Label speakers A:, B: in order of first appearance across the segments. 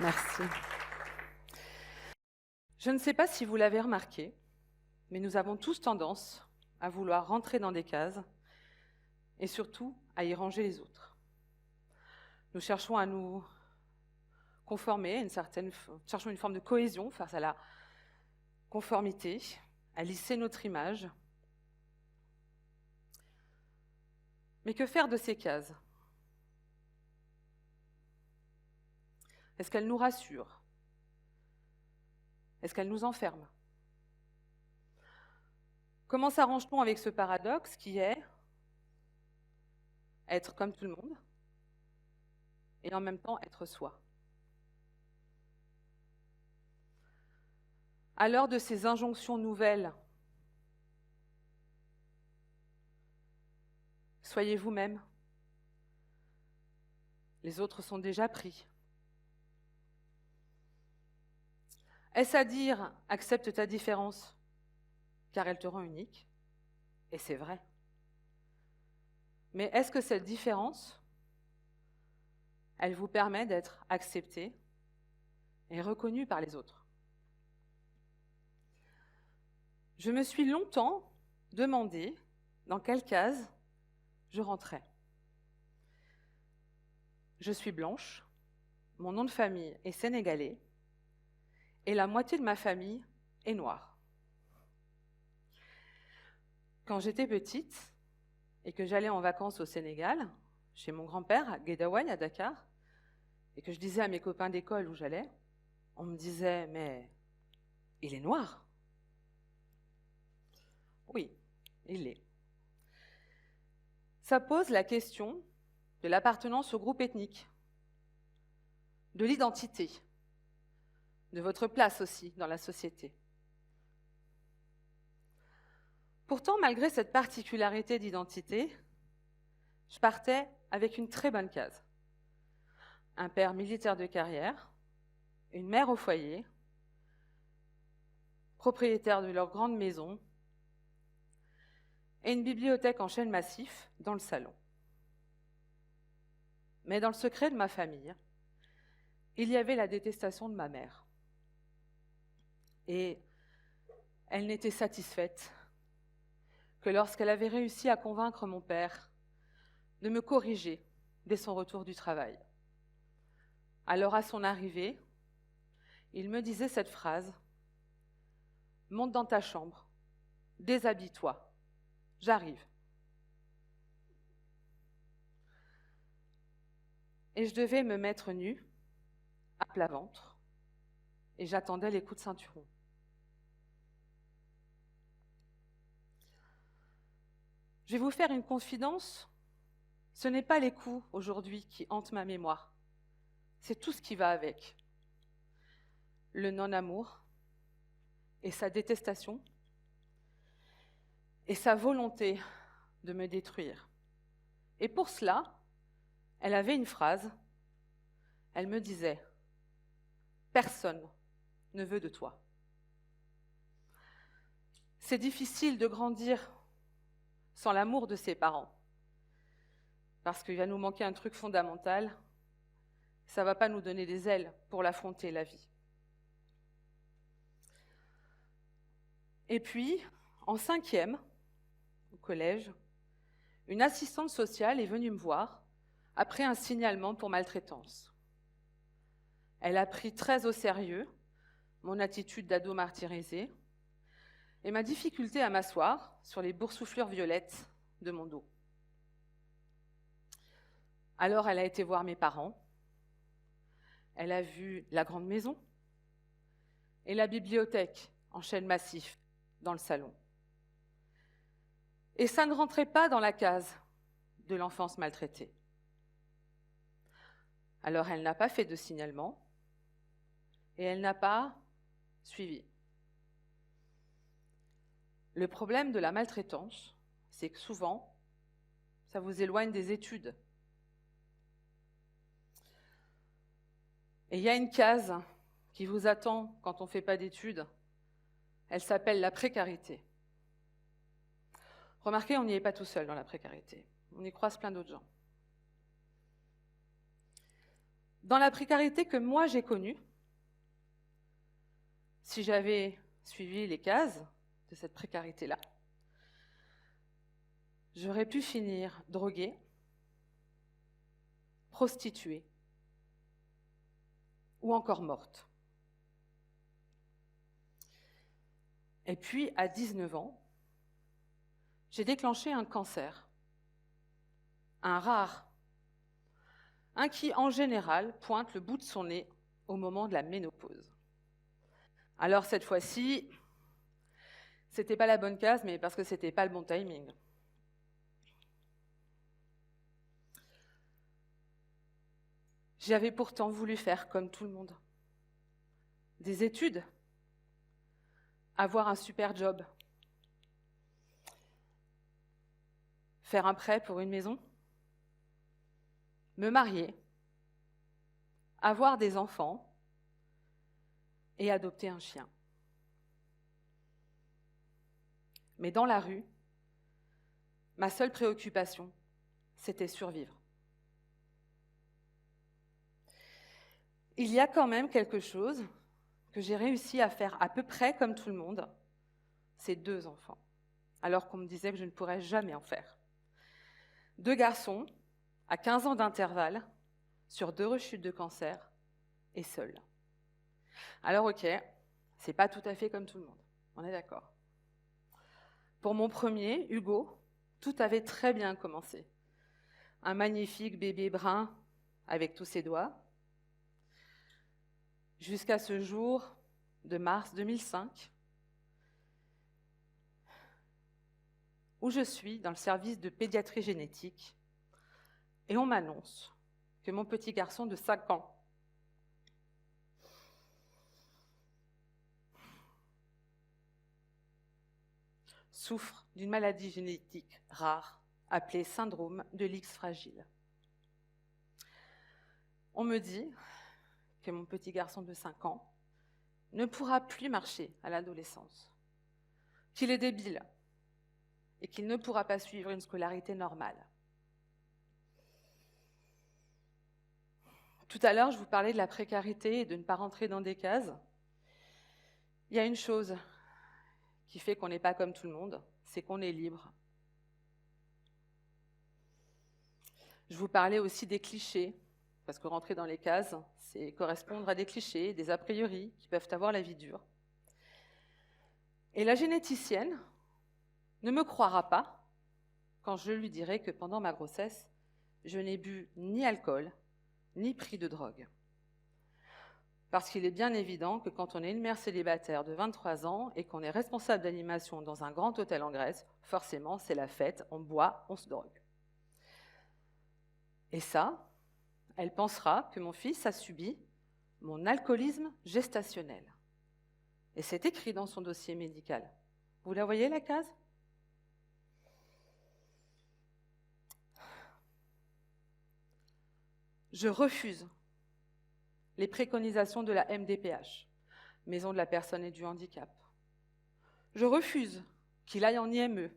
A: Merci. Je ne sais pas si vous l'avez remarqué, mais nous avons tous tendance à vouloir rentrer dans des cases et surtout à y ranger les autres. Nous cherchons à nous conformer, cherchons une forme de cohésion face à la conformité, à lisser notre image. Mais que faire de ces cases? Est-ce qu'elles nous rassurent? Est-ce qu'elles nous enferment? Comment s'arrange-t-on avec ce paradoxe qui est être comme tout le monde et en même temps être soi? À l'heure de ces injonctions nouvelles, soyez vous-même. Les autres sont déjà pris. Est-ce à dire « accepte ta différence » car elle te rend unique? Et c'est vrai. Mais est-ce que cette différence, elle vous permet d'être accepté et reconnu par les autres? Je me suis longtemps demandé dans quelle case je rentrais. Je suis blanche, mon nom de famille est sénégalais et la moitié de ma famille est noire. Quand j'étais petite et que j'allais en vacances au Sénégal, chez mon grand-père à Guédiawaye, à Dakar, et que je disais à mes copains d'école où j'allais, on me disait « mais il est noir ». Oui, il l'est. Ça pose la question de l'appartenance au groupe ethnique, de l'identité, de votre place aussi dans la société. Pourtant, malgré cette particularité d'identité, je partais avec une très bonne case. Un père militaire de carrière, une mère au foyer, propriétaire de leur grande maison, et une bibliothèque en chêne massif dans le salon. Mais dans le secret de ma famille, il y avait la détestation de ma mère. Et elle n'était satisfaite que lorsqu'elle avait réussi à convaincre mon père de me corriger dès son retour du travail. Alors à son arrivée, il me disait cette phrase « Monte dans ta chambre, déshabille-toi, j'arrive ». Et je devais me mettre nue, à plat ventre, et j'attendais les coups de ceinturon. Je vais vous faire une confidence, ce n'est pas les coups aujourd'hui qui hantent ma mémoire, c'est tout ce qui va avec. Le non-amour et sa détestation et sa volonté de me détruire. Et pour cela, elle avait une phrase, elle me disait « Personne ne veut de toi ». C'est difficile de grandir sans l'amour de ses parents, parce qu'il va nous manquer un truc fondamental, ça ne va pas nous donner des ailes pour l'affronter, la vie. Et puis, en 5e, au collège, une assistante sociale est venue me voir après un signalement pour maltraitance. Elle a pris très au sérieux mon attitude d'ado martyrisé et ma difficulté à m'asseoir sur les boursouflures violettes de mon dos. Alors elle a été voir mes parents, elle a vu la grande maison et la bibliothèque en chêne massif dans le salon. Et ça ne rentrait pas dans la case de l'enfance maltraitée. Alors elle n'a pas fait de signalement et elle n'a pas suivi. Le problème de la maltraitance, c'est que souvent, ça vous éloigne des études. Et il y a une case qui vous attend quand on ne fait pas d'études, elle s'appelle la précarité. Remarquez, on n'y est pas tout seul dans la précarité, on y croise plein d'autres gens. Dans la précarité que moi j'ai connue, si j'avais suivi les cases de cette précarité-là, j'aurais pu finir droguée, prostituée ou encore morte. Et puis, à 19 ans, j'ai déclenché un cancer, un rare, un qui, en général, pointe le bout de son nez au moment de la ménopause. Alors, cette fois-ci, c'était pas la bonne case, mais parce que c'était pas le bon timing. J'avais pourtant voulu faire comme tout le monde. Des études, avoir un super job, faire un prêt pour une maison, me marier, avoir des enfants et adopter un chien. Mais dans la rue, ma seule préoccupation, c'était survivre. Il y a quand même quelque chose que j'ai réussi à faire à peu près comme tout le monde, c'est 2 enfants, alors qu'on me disait que je ne pourrais jamais en faire. 2 garçons, à 15 ans d'intervalle, sur 2 rechutes de cancer, et seul. Alors ok, c'est pas tout à fait comme tout le monde, on est d'accord. Pour mon premier, Hugo, tout avait très bien commencé. Un magnifique bébé brun avec tous ses doigts, jusqu'à ce jour de mars 2005, où je suis dans le service de pédiatrie génétique, et on m'annonce que mon petit garçon de 5 ans souffre d'une maladie génétique rare appelée syndrome de l'X fragile. On me dit que mon petit garçon de 5 ans ne pourra plus marcher à l'adolescence, qu'il est débile et qu'il ne pourra pas suivre une scolarité normale. Tout à l'heure, je vous parlais de la précarité et de ne pas rentrer dans des cases. Il y a une chose qui fait qu'on n'est pas comme tout le monde, c'est qu'on est libre. Je vous parlais aussi des clichés, parce que rentrer dans les cases, c'est correspondre à des clichés, des a priori qui peuvent avoir la vie dure. Et la généticienne ne me croira pas quand je lui dirai que pendant ma grossesse, je n'ai bu ni alcool, ni pris de drogue. Parce qu'il est bien évident que quand on est une mère célibataire de 23 ans et qu'on est responsable d'animation dans un grand hôtel en Grèce, forcément, c'est la fête, on boit, on se drogue. Et ça, elle pensera que mon fils a subi mon alcoolisme gestationnel. Et c'est écrit dans son dossier médical. Vous la voyez, la case ? Je refuse les préconisations de la MDPH, Maison de la Personne et du Handicap. Je refuse qu'il aille en IME,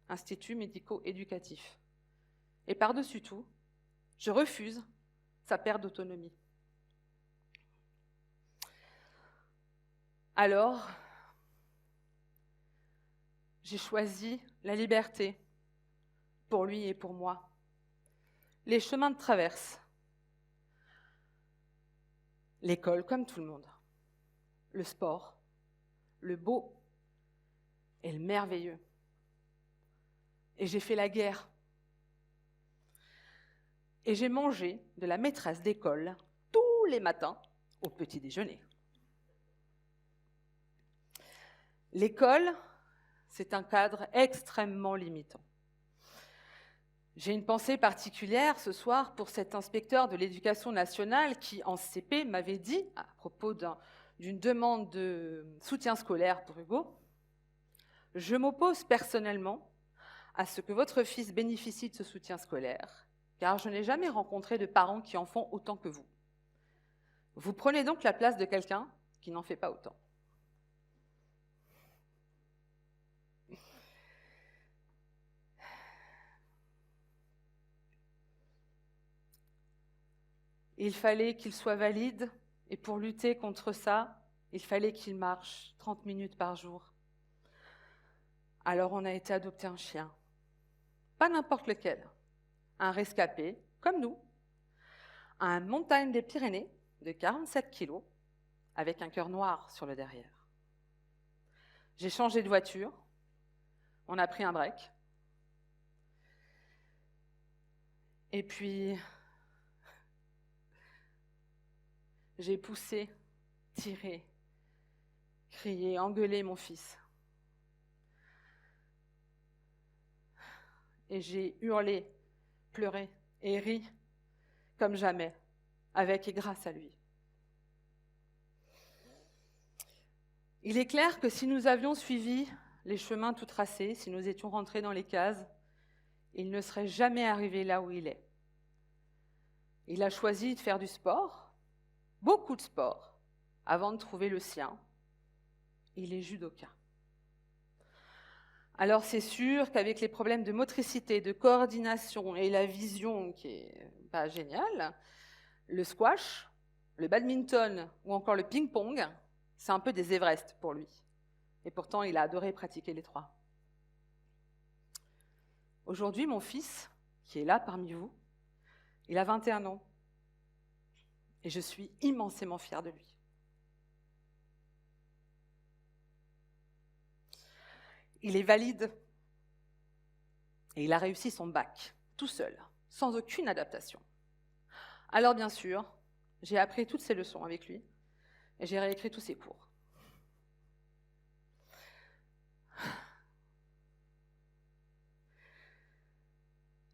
A: Institut médico-éducatif. Et par-dessus tout, je refuse sa perte d'autonomie. Alors, j'ai choisi la liberté pour lui et pour moi. Les chemins de traverse. L'école comme tout le monde. Le sport, le beau et le merveilleux. Et j'ai fait la guerre. Et j'ai mangé de la maîtresse d'école tous les matins au petit déjeuner. L'école, c'est un cadre extrêmement limitant. J'ai une pensée particulière ce soir pour cet inspecteur de l'éducation nationale qui, en CP, m'avait dit, à propos d'une demande de soutien scolaire pour Hugo, « Je m'oppose personnellement à ce que votre fils bénéficie de ce soutien scolaire, car je n'ai jamais rencontré de parents qui en font autant que vous. Vous prenez donc la place de quelqu'un qui n'en fait pas autant. » Il fallait qu'il soit valide, et pour lutter contre ça, il fallait qu'il marche 30 minutes par jour. Alors on a été adopter un chien. Pas n'importe lequel. Un rescapé, comme nous, à une montagne des Pyrénées de 47 kilos, avec un cœur noir sur le derrière. J'ai changé de voiture, on a pris un break, et puis j'ai poussé, tiré, crié, engueulé mon fils. Et j'ai hurlé, pleuré et ri comme jamais, avec et grâce à lui. Il est clair que si nous avions suivi les chemins tout tracés, si nous étions rentrés dans les cases, il ne serait jamais arrivé là où il est. Il a choisi de faire du sport, beaucoup de sport, avant de trouver le sien. Il est judoka. Alors c'est sûr qu'avec les problèmes de motricité, de coordination et la vision qui est pas géniale, le squash, le badminton ou encore le ping-pong, c'est un peu des Everest pour lui. Et pourtant, il a adoré pratiquer les trois. Aujourd'hui, mon fils, qui est là parmi vous, il a 21 ans. Et je suis immensément fière de lui. Il est valide et il a réussi son bac, tout seul, sans aucune adaptation. Alors bien sûr, j'ai appris toutes ces leçons avec lui et j'ai réécrit tous ses cours.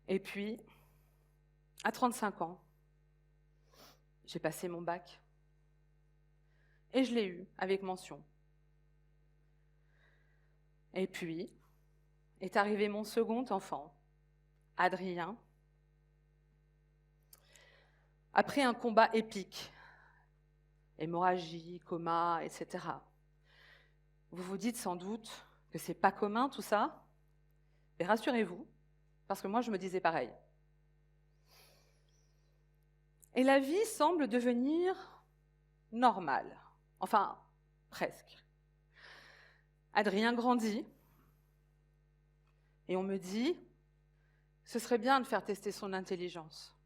A: Et puis, à 35 ans, j'ai passé mon bac et je l'ai eu avec mention. Et puis, est arrivé mon second enfant, Adrien. Après un combat épique, hémorragie, coma, etc. Vous vous dites sans doute que c'est pas commun tout ça, mais rassurez-vous, parce que moi je me disais pareil. Et la vie semble devenir normale, enfin presque. Adrien grandit, et on me dit, ce serait bien de faire tester son intelligence.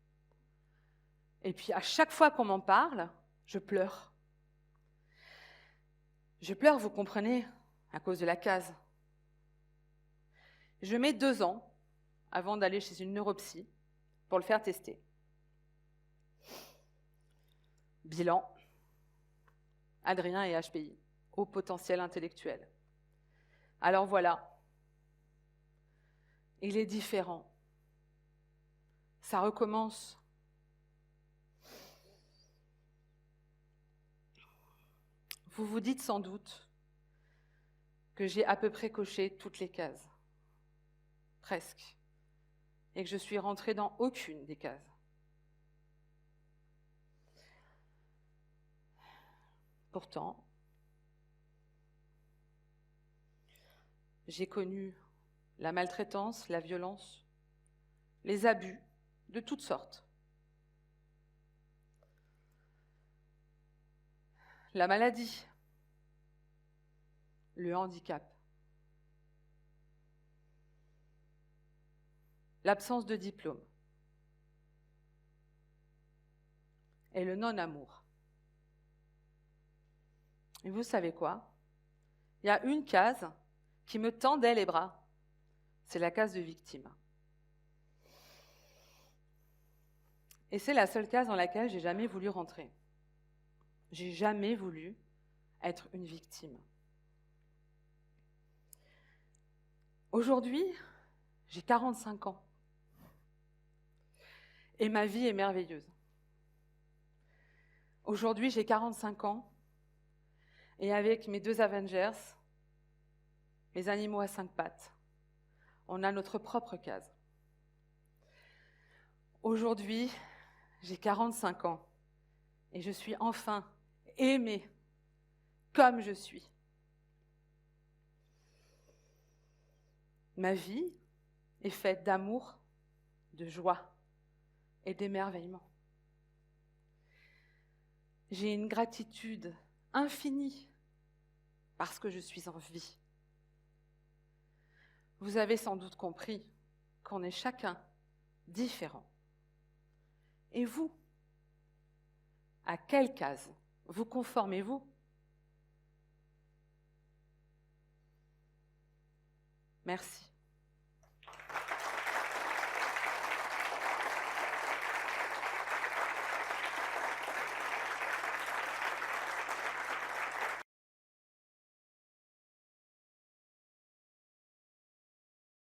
A: Et puis à chaque fois qu'on m'en parle, je pleure. Je pleure, vous comprenez, à cause de la case. Je mets 2 ans avant d'aller chez une neuropsy pour le faire tester. Bilan, Adrien est HPI, haut potentiel intellectuel. Alors voilà, il est différent. Ça recommence. Vous vous dites sans doute que j'ai à peu près coché toutes les cases, presque, et que je suis rentrée dans aucune des cases. Pourtant, j'ai connu la maltraitance, la violence, les abus de toutes sortes. La maladie, le handicap, l'absence de diplôme et le non-amour. Et vous savez quoi? Il y a une case qui me tendait les bras, c'est la case de victime. Et c'est la seule case dans laquelle j'ai jamais voulu rentrer. J'ai jamais voulu être une victime. Aujourd'hui, j'ai 45 ans. Et ma vie est merveilleuse. Aujourd'hui, j'ai 45 ans. Et avec mes 2 Avengers, mes animaux à 5 pattes, on a notre propre case. Aujourd'hui, j'ai 45 ans. Et je suis enfin aimée comme je suis. Ma vie est faite d'amour, de joie et d'émerveillement. J'ai une gratitude infinie parce que je suis en vie. Vous avez sans doute compris qu'on est chacun différent. Et vous, à quelle case vous conformez-vous? Merci.